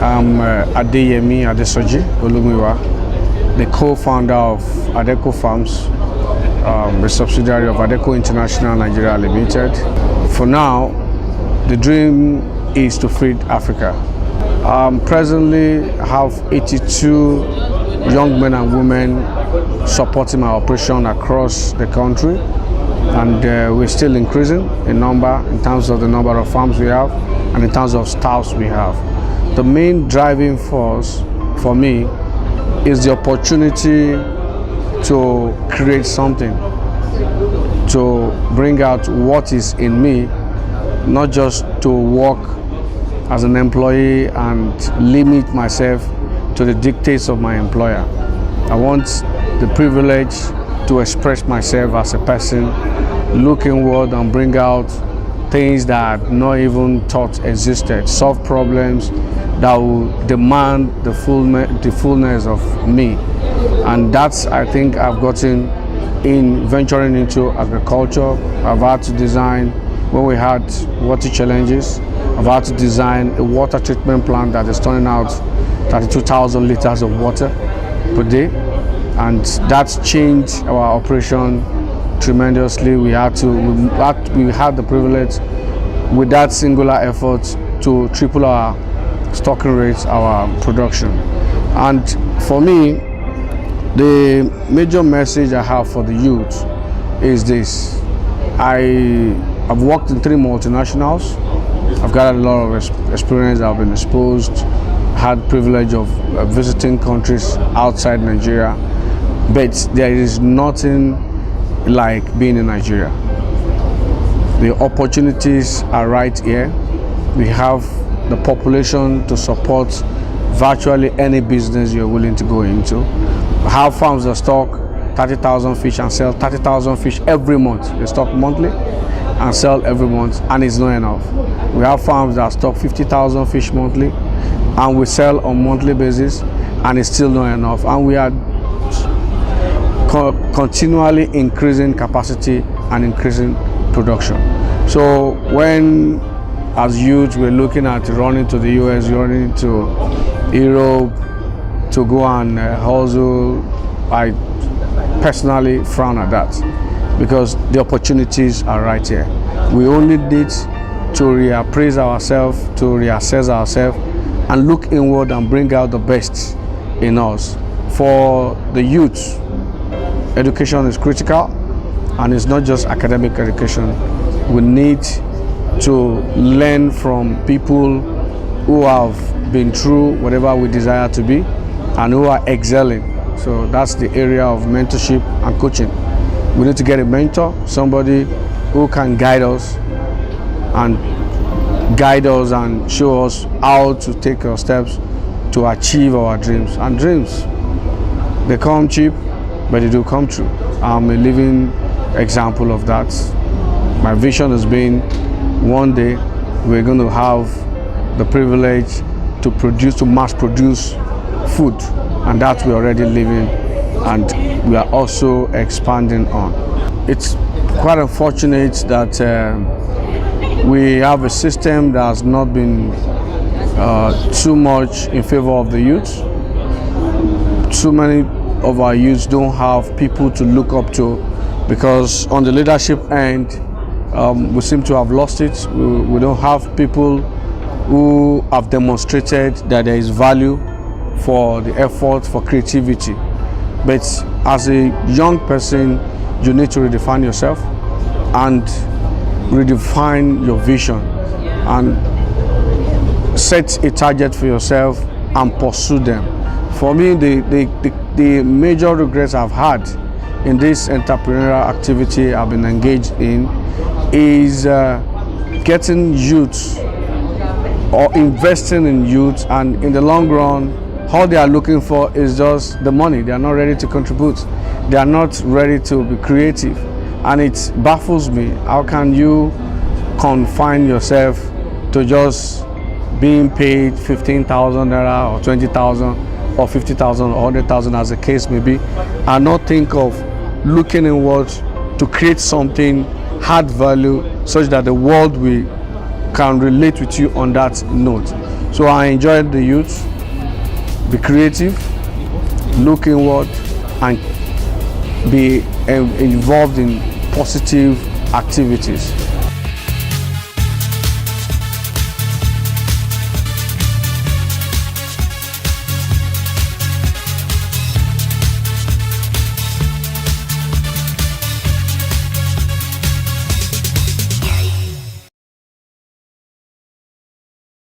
I'm Adeyemi Adesoji Adeyemi, the co-founder of Adeco Farms, a subsidiary of Adeco International Nigeria Limited. For now, the dream is to feed Africa. Presently, I have 82 young men and women supporting my operation across the country, and we're still increasing in number in terms of the number of farms we have and in terms of staffs we have. The main driving force for me is the opportunity to create something, to bring out what is in me, not just to work as an employee and limit myself to the dictates of my employer. I want the privilege to express myself as a person, look inward and bring out things that I not even thought existed, solve problems that will demand the fullness of me. And that's, I think, I've gotten in venturing into agriculture. I've had to design, when we had water challenges, I've had to design a water treatment plant that is turning out 32,000 liters of water per day. And that's changed our operation tremendously. We had the privilege with that singular effort to triple our stocking rates, our production. And for me, the major message I have for the youth is this. I've worked in 3 multinationals. I've got a lot of experience. I've been exposed, had privilege of visiting countries outside Nigeria, but there is nothing like being in Nigeria. The opportunities are right here. We have the population to support virtually any business you're willing to go into. We have farms that stock 30,000 fish and sell 30,000 fish every month. They stock monthly and sell every month, and it's not enough. We have farms that stock 50,000 fish monthly and we sell on monthly basis, and it's still not enough. And we are continually increasing capacity and increasing production. So when, as youth, we're looking at running to the US, running to Europe to go and hustle, I personally frown at that, because the opportunities are right here. We only need to reappraise ourselves, to reassess ourselves, and look inward and bring out the best in us. For the youth, education is critical, and it's not just academic education. We need to learn from people who have been through whatever we desire to be and who are excelling. So that's the area of mentorship and coaching. We need to get a mentor, somebody who can guide us and show us how to take our steps to achieve our dreams. And dreams, they come cheap, but they do come true. I'm a living example of that. My vision has been, one day we're going to have the privilege to mass produce food, and that we're already living and we are also expanding on. It's quite unfortunate that we have a system that has not been too much in favor of the youth. Too many of our youths don't have people to look up to, because on the leadership end, we seem to have lost it. We don't have people who have demonstrated that there is value for the effort, for creativity. But as a young person, you need to redefine yourself and redefine your vision and set a target for yourself and pursue them. For me, the major regrets I've had in this entrepreneurial activity I've been engaged in is getting youth or investing in youth, and in the long run, all they are looking for is just the money. They are not ready to contribute. They are not ready to be creative. And it baffles me. How can you confine yourself to just being paid 15,000 naira or 20,000 or 50,000 or 100,000 as the case may be, and not think of looking inward to create something, add value, such that the world can relate with you on that note. So I enjoyed the youth, be creative, look inward, and be involved in positive activities.